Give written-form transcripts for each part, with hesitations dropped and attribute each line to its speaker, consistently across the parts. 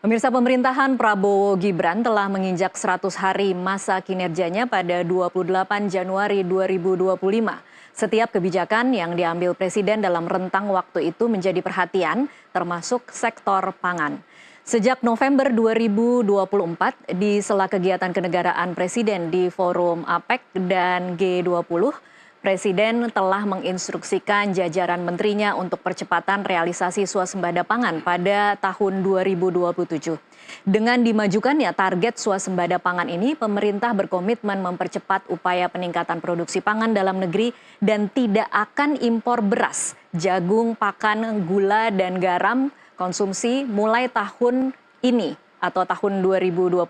Speaker 1: Pemirsa, pemerintahan Prabowo Gibran telah menginjak 100 hari masa kinerjanya pada 28 Januari 2025. Setiap kebijakan yang diambil Presiden dalam rentang waktu itu menjadi perhatian, termasuk sektor pangan. Sejak November 2024, di sela kegiatan kenegaraan Presiden di Forum APEC dan G20, Presiden telah menginstruksikan jajaran menterinya untuk percepatan realisasi swasembada pangan pada tahun 2027. Dengan dimajukannya target swasembada pangan ini, pemerintah berkomitmen mempercepat upaya peningkatan produksi pangan dalam negeri dan tidak akan impor beras, jagung, pakan, gula, dan garam konsumsi mulai tahun ini atau tahun 2025.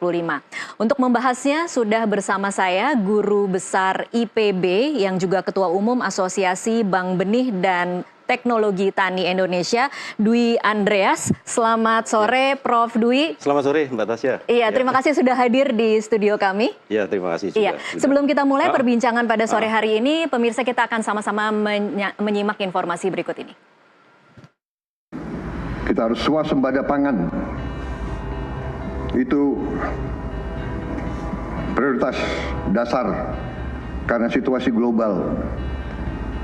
Speaker 1: Untuk membahasnya sudah bersama saya Guru Besar IPB yang juga Ketua Umum Asosiasi Bank Benih dan Teknologi Tani Indonesia, Dwi Andreas. Selamat sore, Prof. Dwi.
Speaker 2: Selamat sore, Mbak Tasya.
Speaker 1: Iya, terima kasih sudah hadir di studio kami.
Speaker 2: Iya, terima kasih.
Speaker 1: Sebelum kita mulai perbincangan pada sore hari ini, pemirsa kita akan sama-sama menyimak informasi berikut ini.
Speaker 3: Kita harus swasembada pangan. Itu prioritas dasar karena situasi global.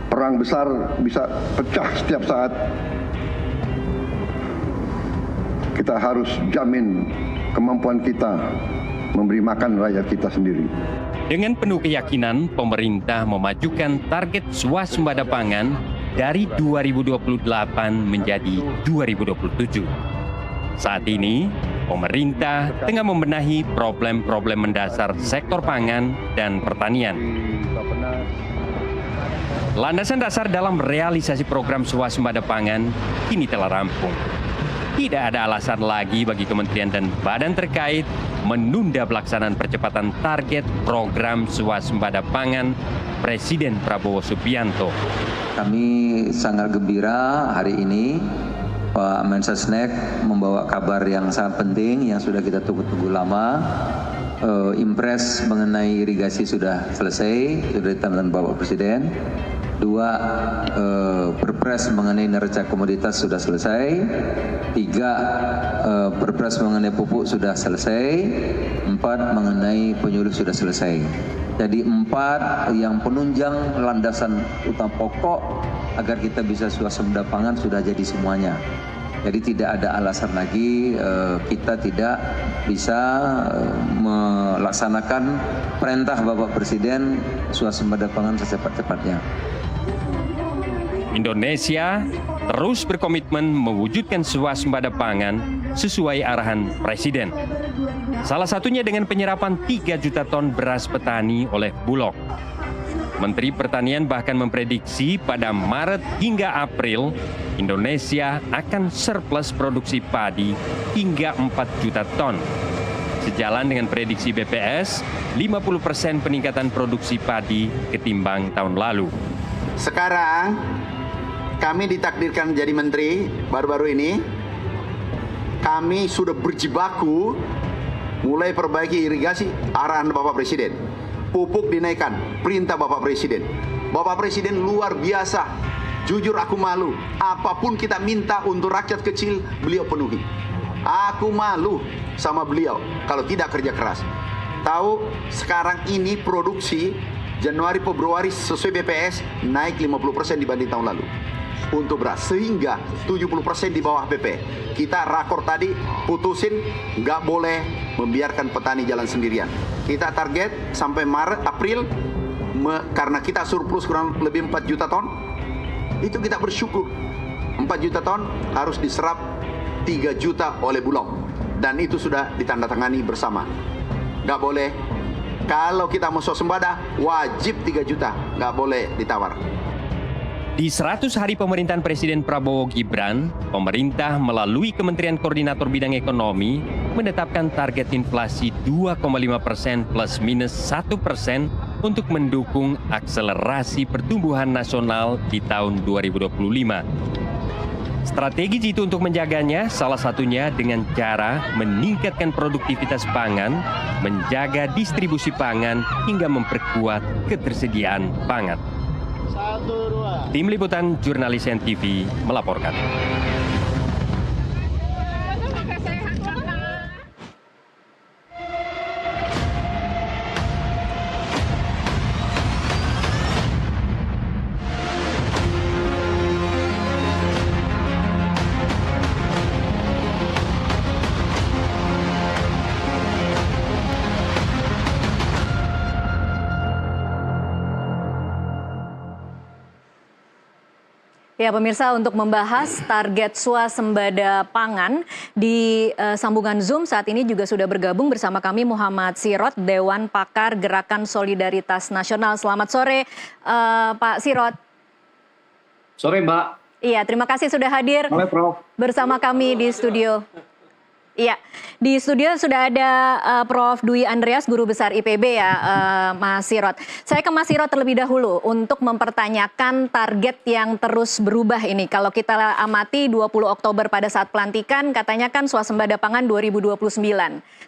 Speaker 3: Perang besar bisa pecah setiap saat. Kita harus jamin kemampuan kita memberi makan rakyat kita sendiri.
Speaker 4: Dengan penuh keyakinan, pemerintah memajukan target swasembada pangan dari 2028 menjadi 2027. Saat ini, pemerintah tengah membenahi problem-problem mendasar sektor pangan dan pertanian. Landasan dasar dalam realisasi program swasembada pangan kini telah rampung. Tidak ada alasan lagi bagi kementerian dan badan terkait menunda pelaksanaan percepatan target program swasembada pangan Presiden Prabowo Subianto.
Speaker 5: Kami sangat gembira hari ini Pak Mensesnek membawa kabar yang sangat penting yang sudah kita tunggu-tunggu lama. Impres mengenai irigasi sudah selesai, sudah ditandatangani Bapak Presiden. 2. Perpres mengenai neraca komoditas sudah selesai. 3. Perpres mengenai pupuk sudah selesai. 4. Mengenai penyuluh sudah selesai. Jadi 4 yang penunjang landasan utama pokok agar kita bisa swasembada pangan sudah jadi semuanya. Jadi tidak ada alasan lagi kita tidak bisa melaksanakan perintah Bapak Presiden swasembada pangan secepat-cepatnya.
Speaker 4: Indonesia terus berkomitmen mewujudkan swasembada pangan sesuai arahan Presiden. Salah satunya dengan penyerapan 3 juta ton beras petani oleh Bulog. Menteri Pertanian bahkan memprediksi pada Maret hingga April, Indonesia akan surplus produksi padi hingga 4 juta ton. Sejalan dengan prediksi BPS, 50% peningkatan produksi padi ketimbang tahun lalu.
Speaker 6: Sekarang, kami ditakdirkan menjadi menteri baru-baru ini. Kami sudah berjibaku mulai perbaiki irigasi arahan Bapak Presiden. Pupuk dinaikkan, perintah Bapak Presiden. Bapak Presiden luar biasa. Jujur aku malu. Apapun kita minta untuk rakyat kecil, beliau penuhi. Aku malu sama beliau kalau tidak kerja keras. Tahu sekarang ini produksi Januari Februari sesuai BPS naik 50% dibanding tahun lalu untuk beras, sehingga 70% di bawah BP. Kita rakor tadi putusin, nggak boleh membiarkan petani jalan sendirian. Kita target sampai Maret, April, karena kita surplus kurang lebih 4 juta ton, itu kita bersyukur. 4 juta ton harus diserap 3 juta oleh Bulog, dan itu sudah ditandatangani bersama. Nggak boleh, kalau kita mau swasembada, wajib 3 juta, nggak boleh ditawar.
Speaker 4: Di 100 hari pemerintahan Presiden Prabowo Gibran, pemerintah melalui Kementerian Koordinator Bidang Ekonomi menetapkan target inflasi 2,5% plus minus 1% untuk mendukung akselerasi pertumbuhan nasional di tahun 2025. Strategi jitu untuk menjaganya salah satunya dengan cara meningkatkan produktivitas pangan, menjaga distribusi pangan, hingga memperkuat ketersediaan pangan. Tim Liputan Jurnalis NTV melaporkan.
Speaker 1: Ya pemirsa, untuk membahas target swasembada pangan di sambungan Zoom saat ini juga sudah bergabung bersama kami Muhammad Sirot, Dewan Pakar Gerakan Solidaritas Nasional. Selamat sore Pak Sirot.
Speaker 2: Sore Mbak.
Speaker 1: Iya, terima kasih sudah hadir bersama kami di studio. Iya, di studio sudah ada Prof. Dwi Andreas, Guru Besar IPB ya, Mas Sirot. Saya ke Mas Sirot terlebih dahulu untuk mempertanyakan target yang terus berubah ini. Kalau kita amati 20 Oktober pada saat pelantikan, katanya kan swasembada pangan 2029.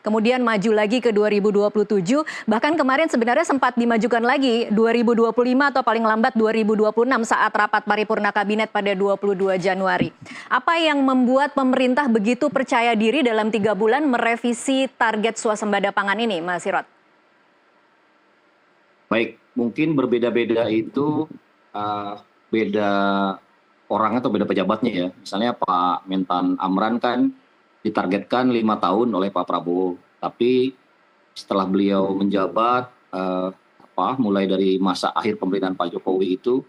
Speaker 1: Kemudian maju lagi ke 2027, bahkan kemarin sebenarnya sempat dimajukan lagi 2025 atau paling lambat 2026 saat rapat paripurna kabinet pada 22 Januari. Apa yang membuat pemerintah begitu percaya diri dalam 3 bulan merevisi target swasembada pangan ini, Mas Sirot?
Speaker 2: Baik, mungkin berbeda-beda itu beda orang atau beda pejabatnya ya. Misalnya Pak Mentan Amran kan ditargetkan 5 tahun oleh Pak Prabowo. Tapi setelah beliau menjabat, mulai dari masa akhir pemerintahan Pak Jokowi itu,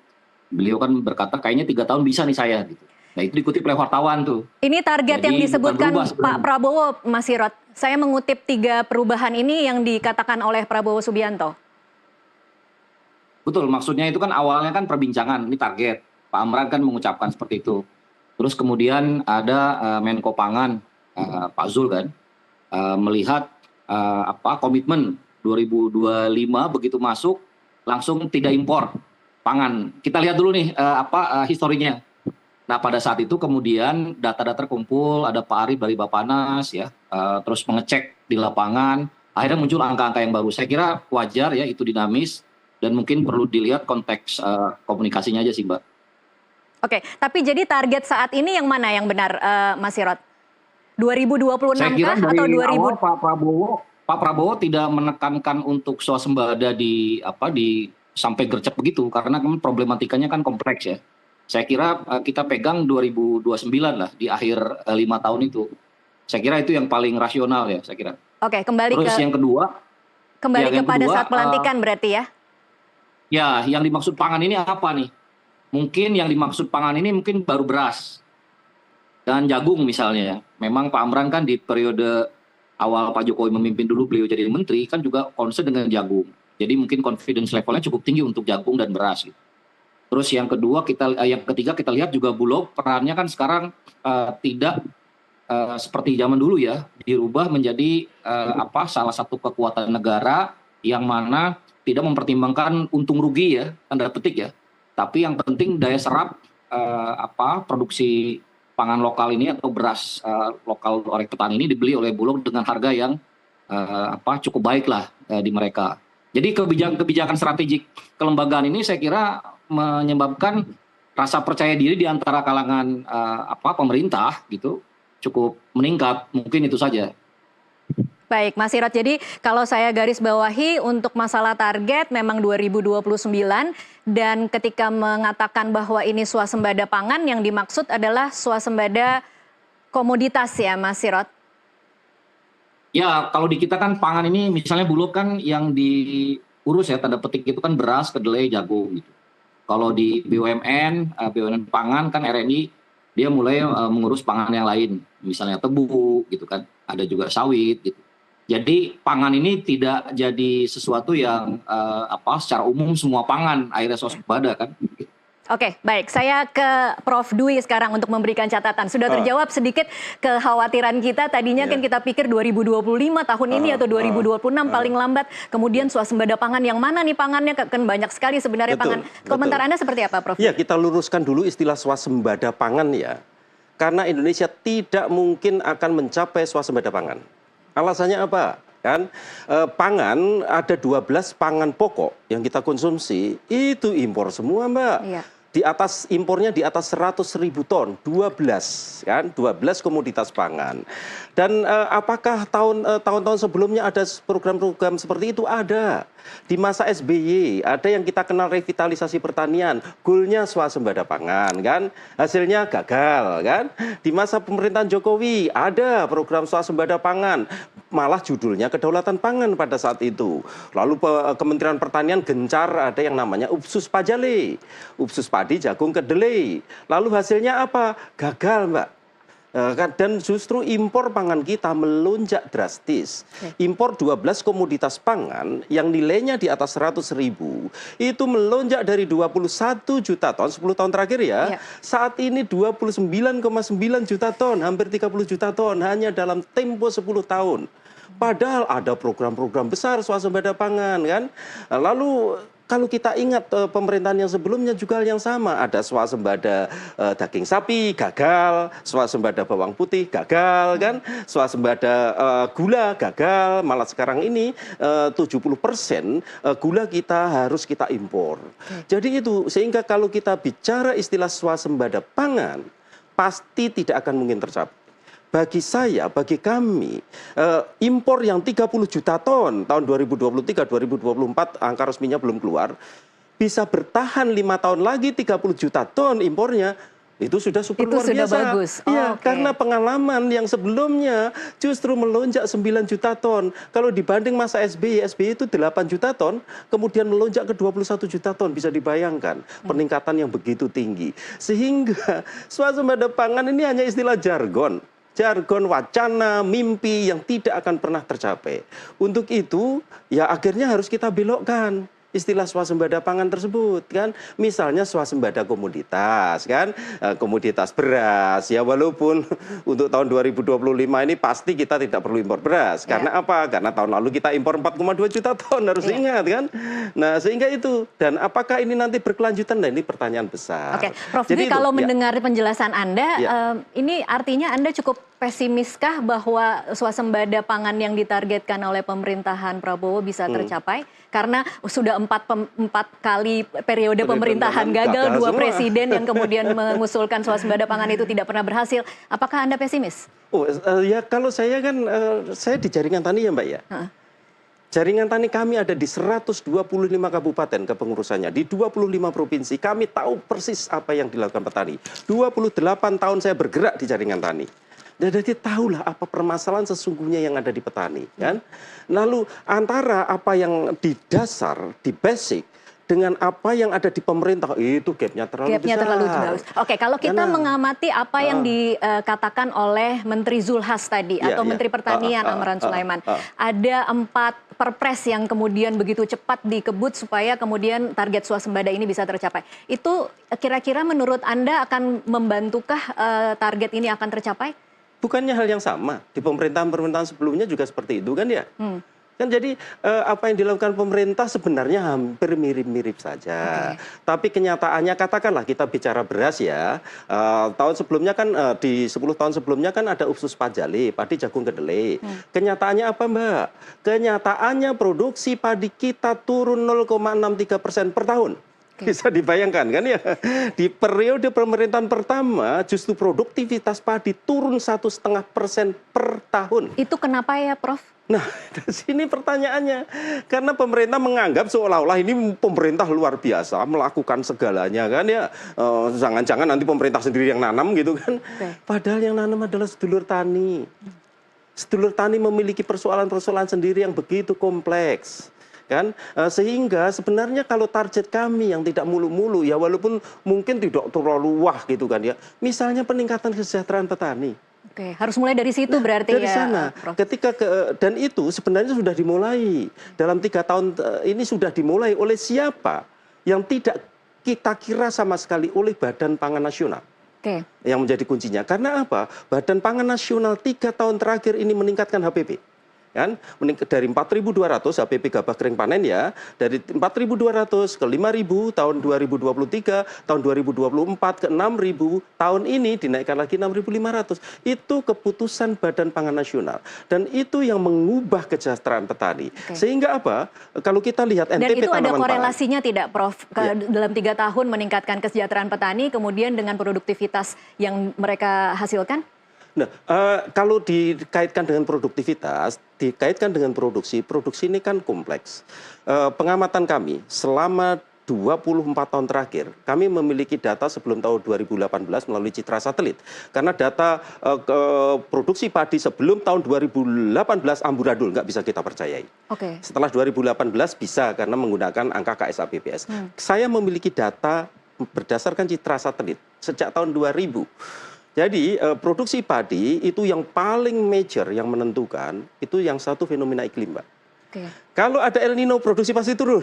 Speaker 2: beliau kan berkata kayaknya 3 tahun bisa nih saya gitu. Nah itu dikutip oleh wartawan tuh.
Speaker 1: Ini target
Speaker 2: Jadi,
Speaker 1: yang disebutkan Pak Prabowo, Mas Sirot. Saya mengutip 3 perubahan ini yang dikatakan oleh Prabowo Subianto.
Speaker 2: Betul, maksudnya itu kan awalnya kan perbincangan, ini target. Pak Amran kan mengucapkan seperti itu. Terus kemudian ada Menko Pangan, Pak Zul kan, melihat komitmen 2025 begitu masuk, langsung tidak impor pangan. Kita lihat dulu nih historinya. Nah pada saat itu kemudian data-data terkumpul, ada Pak Arief dari Bappenas ya, terus mengecek di lapangan, akhirnya muncul angka-angka yang baru. Saya kira wajar ya, itu dinamis dan mungkin perlu dilihat konteks komunikasinya aja sih Mbak.
Speaker 1: Oke, tapi jadi target saat ini yang mana yang benar, Mas Sirot? 2026
Speaker 2: Saya kira
Speaker 1: kah
Speaker 2: dari
Speaker 1: atau 2000?
Speaker 2: awal Pak Prabowo tidak menekankan untuk swasembada di sampai gercep begitu, karena problematikanya kan kompleks ya. Saya kira kita pegang 2029 lah di akhir 5 tahun itu. Saya kira itu yang paling rasional ya, saya kira.
Speaker 1: Oke, kembali
Speaker 2: Terus
Speaker 1: ke
Speaker 2: yang kedua,
Speaker 1: kepada saat pelantikan berarti ya?
Speaker 2: Ya, yang dimaksud pangan ini apa nih? Mungkin yang dimaksud pangan ini mungkin baru beras dan jagung misalnya ya. Memang Pak Amran kan di periode awal Pak Jokowi memimpin dulu, beliau jadi menteri kan juga concern dengan jagung. Jadi mungkin confidence levelnya cukup tinggi untuk jagung dan beras gitu. Terus yang ketiga kita lihat juga Bulog perannya kan sekarang tidak seperti zaman dulu ya, dirubah menjadi salah satu kekuatan negara yang mana tidak mempertimbangkan untung rugi ya, tanda petik ya. Tapi yang penting daya serap produksi pangan lokal ini atau beras lokal oleh petani ini dibeli oleh Bulog dengan harga yang cukup baik lah di mereka. Jadi kebijakan strategik kelembagaan ini saya kira menyebabkan rasa percaya diri di antara kalangan pemerintah gitu cukup meningkat. Mungkin itu saja.
Speaker 1: Baik, Mas Sirot. Jadi kalau saya garis bawahi untuk masalah target memang 2029 dan ketika mengatakan bahwa ini swasembada pangan yang dimaksud adalah swasembada komoditas ya, Mas Sirot?
Speaker 2: Ya, kalau di kita kan pangan ini misalnya Bulog kan yang diurus ya tanda petik itu kan beras, kedelai, jagung gitu. Kalau di BUMN pangan kan RNI dia mulai mengurus pangan yang lain, misalnya tebu gitu kan, ada juga sawit gitu. Jadi pangan ini tidak jadi sesuatu yang secara umum semua pangan akhirnya swasembada kan.
Speaker 1: Oke, baik. Saya ke Prof. Dwi sekarang untuk memberikan catatan. Sudah terjawab sedikit kekhawatiran kita. Tadinya kan kita pikir 2025 tahun ini atau 2026 paling lambat. Kemudian swasembada pangan yang mana nih pangannya? Kan banyak sekali sebenarnya pangan. Komentar Anda seperti apa, Prof?
Speaker 7: Iya, kita luruskan dulu istilah swasembada pangan ya. Karena Indonesia tidak mungkin akan mencapai swasembada pangan. Alasannya apa? Kan pangan ada 12 pangan pokok yang kita konsumsi itu impor semua, Mbak. Iya. Di atas impornya di atas 100.000 ton, 12 kan, 12 komoditas pangan. Dan apakah tahun-tahun sebelumnya ada program-program seperti itu? Ada. Di masa SBY ada yang kita kenal revitalisasi pertanian, goalnya swasembada pangan kan, hasilnya gagal kan. Di masa pemerintahan Jokowi ada program swasembada pangan, malah judulnya kedaulatan pangan pada saat itu. Lalu Kementerian Pertanian gencar ada yang namanya Upsus Pajale, Upsus padi, jagung, kedelai. Lalu hasilnya apa? Gagal, Mbak. Dan justru impor pangan kita melonjak drastis. Impor 12 komoditas pangan yang nilainya di atas 100.000 itu melonjak dari 21 juta ton 10 tahun terakhir ya. Saat ini 29,9 juta ton, hampir 30 juta ton hanya dalam tempo 10 tahun. Padahal ada program-program besar swasembada pangan kan. Lalu kalau kita ingat pemerintahan yang sebelumnya juga yang sama, ada swasembada daging sapi gagal, swasembada bawang putih gagal kan, swasembada gula gagal, malah sekarang ini 70% gula kita harus kita impor. Jadi itu sehingga kalau kita bicara istilah swasembada pangan pasti tidak akan mungkin tercapai. Bagi saya, bagi kami, impor yang 30 juta ton tahun 2023-2024, angka resminya belum keluar, bisa bertahan 5 tahun lagi 30 juta ton impornya, itu sudah super
Speaker 1: itu
Speaker 7: luar
Speaker 1: sudah
Speaker 7: biasa.
Speaker 1: bagus.
Speaker 7: Iya, karena pengalaman yang sebelumnya justru melonjak 9 juta ton. Kalau dibanding masa SBY itu 8 juta ton, kemudian melonjak ke 21 juta ton, bisa dibayangkan peningkatan yang begitu tinggi. Sehingga swasembada pangan ini hanya istilah jargon wacana, mimpi yang tidak akan pernah tercapai. Untuk itu, ya akhirnya harus kita belokkan istilah swasembada pangan tersebut kan. Misalnya swasembada komoditas kan, komoditas beras ya, walaupun untuk tahun 2025 ini pasti kita tidak perlu impor beras. Karena apa? Karena tahun lalu kita impor 4,2 juta ton, harus ingat kan. Nah, sehingga itu, dan apakah ini nanti berkelanjutan? Nah, ini pertanyaan besar.
Speaker 1: Oke, Prof Dwi, kalau mendengar penjelasan Anda, ini artinya Anda cukup pesimiskah bahwa swasembada pangan yang ditargetkan oleh pemerintahan Prabowo bisa tercapai? Karena sudah empat kali periode pemerintahan gagal, 2 presiden yang kemudian mengusulkan swasembada pangan itu tidak pernah berhasil. Apakah Anda pesimis?
Speaker 7: Ya kalau saya kan, saya di jaringan tani ya Mbak ya. Jaringan tani kami ada di 125 kabupaten kepengurusannya, di 25 provinsi. Kami tahu persis apa yang dilakukan petani. 28 tahun saya bergerak di jaringan tani. Jadi tahulah apa permasalahan sesungguhnya yang ada di petani, kan? Lalu antara apa yang di dasar, di basic, dengan apa yang ada di pemerintah, itu gapnya terlalu besar.
Speaker 1: Oke, kalau kita mengamati apa yang dikatakan oleh Menteri Zulhas tadi, atau Menteri Pertanian Amran Sulaiman, ada 4 perpres yang kemudian begitu cepat dikebut supaya kemudian target swasembada ini bisa tercapai. Itu kira-kira menurut Anda akan membantukah target ini akan tercapai?
Speaker 7: Bukannya hal yang sama, di pemerintahan-pemerintahan sebelumnya juga seperti itu kan ya? Kan jadi apa yang dilakukan pemerintah sebenarnya hampir mirip-mirip saja. Tapi kenyataannya, katakanlah kita bicara beras ya, tahun sebelumnya kan, di 10 tahun sebelumnya kan ada Upsus Pajale, padi, jagung, kedelai. Kenyataannya apa Mbak? Kenyataannya produksi padi kita turun 0,63% per tahun. Bisa dibayangkan kan ya, di periode pemerintahan pertama justru produktivitas padi turun 1,5% per tahun.
Speaker 1: Itu kenapa ya Prof?
Speaker 7: Nah, di sini pertanyaannya, karena pemerintah menganggap seolah-olah ini pemerintah luar biasa melakukan segalanya kan ya, jangan-jangan nanti pemerintah sendiri yang nanam gitu kan. Padahal yang nanam adalah sedulur tani. Sedulur tani memiliki persoalan-persoalan sendiri yang begitu kompleks. Kan, sehingga sebenarnya kalau target kami yang tidak mulu-mulu ya, walaupun mungkin tidak terlalu wah gitu kan ya, misalnya peningkatan kesejahteraan petani.
Speaker 1: Oke, harus mulai dari situ berarti
Speaker 7: dari
Speaker 1: ya.
Speaker 7: sana.
Speaker 1: Prof.
Speaker 7: Ketika dan itu sebenarnya sudah dimulai dalam 3 tahun ini, sudah dimulai oleh siapa yang tidak kita kira sama sekali, oleh Badan Pangan Nasional. Yang menjadi kuncinya. Karena apa? Badan Pangan Nasional 3 tahun terakhir ini meningkatkan HPP. Kan, dari 4.200 HPP gabah kering panen ya, dari 4.200 ke 5.000 tahun 2023, tahun 2024 ke 6.000, tahun ini dinaikkan lagi 6.500. Itu keputusan Badan Pangan Nasional, dan itu yang mengubah kesejahteraan petani. Sehingga apa? Kalau kita lihat NTP tanaman pangan. Dan itu ada
Speaker 1: korelasinya tidak Prof? Dalam 3 tahun meningkatkan kesejahteraan petani, kemudian dengan produktivitas yang mereka hasilkan?
Speaker 7: Nah, kalau dikaitkan dengan produktivitas, dikaitkan dengan produksi ini kan kompleks. Pengamatan kami selama 24 tahun terakhir, kami memiliki data sebelum tahun 2018 melalui citra satelit. Karena data produksi padi sebelum tahun 2018 amburadul, nggak bisa kita percayai.
Speaker 1: Oke.
Speaker 7: Setelah 2018 bisa karena menggunakan angka KSABPS. Saya memiliki data berdasarkan citra satelit sejak tahun 2000. Jadi produksi padi itu yang paling major, yang menentukan, itu yang satu fenomena iklim, Mbak.
Speaker 1: Oke.
Speaker 7: Kalau ada El Nino, produksi pasti turun.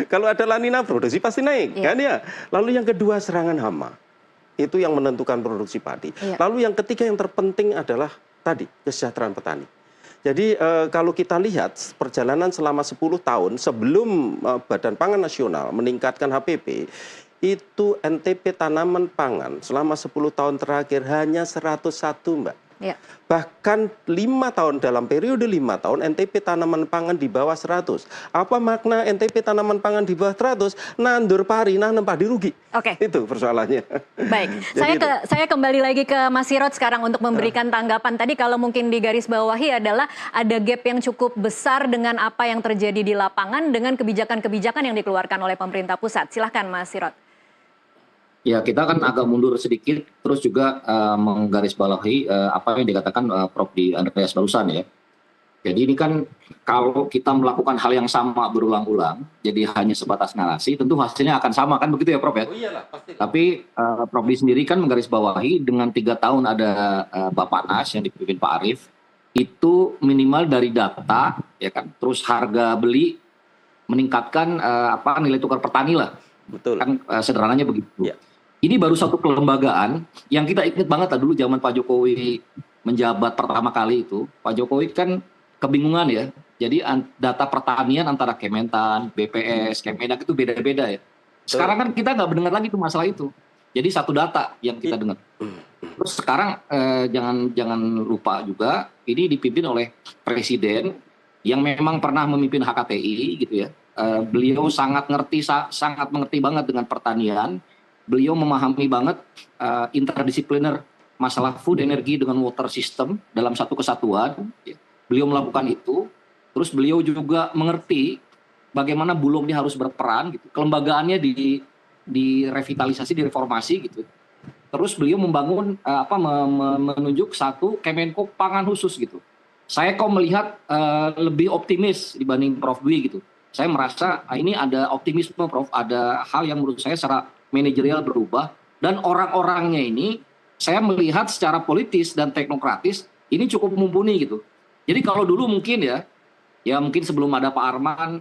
Speaker 7: Kalau ada La Nina, produksi pasti naik, kan ya. Lalu yang kedua, serangan hama. Itu yang menentukan produksi padi. Lalu yang ketiga yang terpenting adalah tadi, kesejahteraan petani. Jadi kalau kita lihat perjalanan selama 10 tahun sebelum Badan Pangan Nasional meningkatkan HPP, itu NTP tanaman pangan selama 10 tahun terakhir hanya 101, Mbak.
Speaker 1: Ya.
Speaker 7: Bahkan 5 tahun, dalam periode 5 tahun NTP tanaman pangan di bawah 100. Apa makna NTP tanaman pangan di bawah 100? Nandur pari, nanam padi rugi.
Speaker 1: Oke.
Speaker 7: Itu persoalannya.
Speaker 1: Baik,
Speaker 7: Jadi
Speaker 1: saya kembali lagi ke Mas Sirot sekarang untuk memberikan tanggapan. Tadi kalau mungkin di garis bawahi adalah ada gap yang cukup besar dengan apa yang terjadi di lapangan dengan kebijakan-kebijakan yang dikeluarkan oleh pemerintah pusat. Silahkan Mas Sirot.
Speaker 2: Ya, kita kan agak mundur sedikit, terus juga menggarisbawahi apa yang dikatakan Prof. Andreas barusan ya. Jadi ini kan kalau kita melakukan hal yang sama berulang-ulang, jadi hanya sebatas narasi, tentu hasilnya akan sama kan begitu ya Prof ya?
Speaker 7: Oh iyalah, pasti.
Speaker 2: Tapi Prof sendiri kan menggarisbawahi dengan 3 tahun ada Bappenas yang dipimpin Pak Arief, itu minimal dari data ya kan, terus harga beli meningkatkan nilai tukar petani lah.
Speaker 7: Betul.
Speaker 2: Kan sederhananya begitu.
Speaker 7: Ya.
Speaker 2: Ini baru satu kelembagaan yang kita ingat banget lah dulu zaman Pak Jokowi menjabat pertama kali itu. Pak Jokowi kan kebingungan ya. Jadi data pertanian antara Kementan, BPS, Kemenak itu beda-beda ya. Sekarang kan kita nggak mendengar lagi tuh masalah itu. Jadi satu data yang kita dengar. Terus sekarang jangan lupa juga ini dipimpin oleh Presiden yang memang pernah memimpin HKTI gitu ya. Beliau sangat mengerti banget dengan pertanian. Beliau memahami banget interdisipliner masalah food, energi dengan water system dalam satu kesatuan. Beliau melakukan itu. Terus beliau juga mengerti bagaimana Bulog ini harus berperan. Gitu. Kelembagaannya direvitalisasi, direformasi gitu. Terus beliau membangun menunjuk satu Kemenko Pangan khusus gitu. Saya kok melihat lebih optimis dibanding Prof Dwi gitu. Saya merasa ini ada optimisme Prof, ada hal yang menurut saya secara manajerial berubah dan orang-orangnya ini saya melihat secara politis dan teknokratis ini cukup mumpuni gitu. Jadi kalau dulu mungkin ya mungkin sebelum ada Pak Arman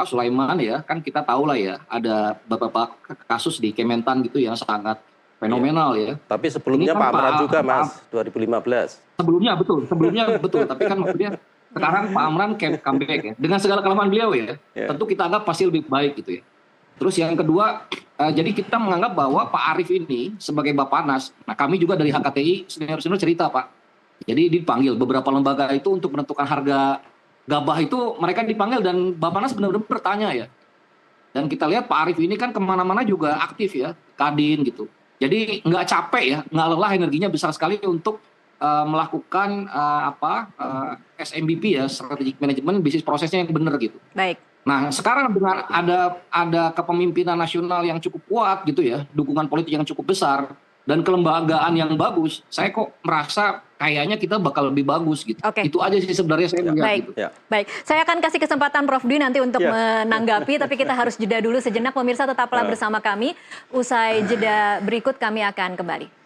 Speaker 2: Sulaiman ya kan kita tahu lah ya ada beberapa kasus di Kementan gitu yang sangat fenomenal ya.
Speaker 7: Tapi sebelumnya
Speaker 2: kan
Speaker 7: Pak Amran juga Mas 2015. Sebelumnya
Speaker 2: betul. Tapi kan maksudnya sekarang Pak Amran comeback ya. Dengan segala kelemahan beliau ya. Tentu kita anggap pasti lebih baik gitu ya. Terus yang kedua, jadi kita menganggap bahwa Pak Arief ini sebagai Bappenas, nah kami juga dari HKTI senior cerita Pak. Jadi dipanggil beberapa lembaga itu untuk menentukan harga gabah itu mereka dipanggil dan Bappenas benar-benar bertanya ya. Dan kita lihat Pak Arief ini kan kemana-mana juga aktif ya, Kadin gitu. Jadi nggak capek ya, nggak lelah, energinya besar sekali untuk melakukan SMBP ya, strategic management bisnis prosesnya yang benar gitu.
Speaker 1: Baik.
Speaker 2: Nah sekarang dengan ada kepemimpinan nasional yang cukup kuat gitu ya, dukungan politik yang cukup besar dan kelembagaan yang bagus, saya kok merasa kayaknya kita bakal lebih bagus gitu.
Speaker 1: Oke.
Speaker 2: Itu aja sih sebenarnya saya melihat
Speaker 1: Baik.
Speaker 2: gitu.
Speaker 1: Baik, saya akan kasih kesempatan Prof Dwi nanti untuk menanggapi, tapi kita harus jeda dulu sejenak. Pemirsa tetaplah bersama kami. Usai jeda berikut kami akan kembali.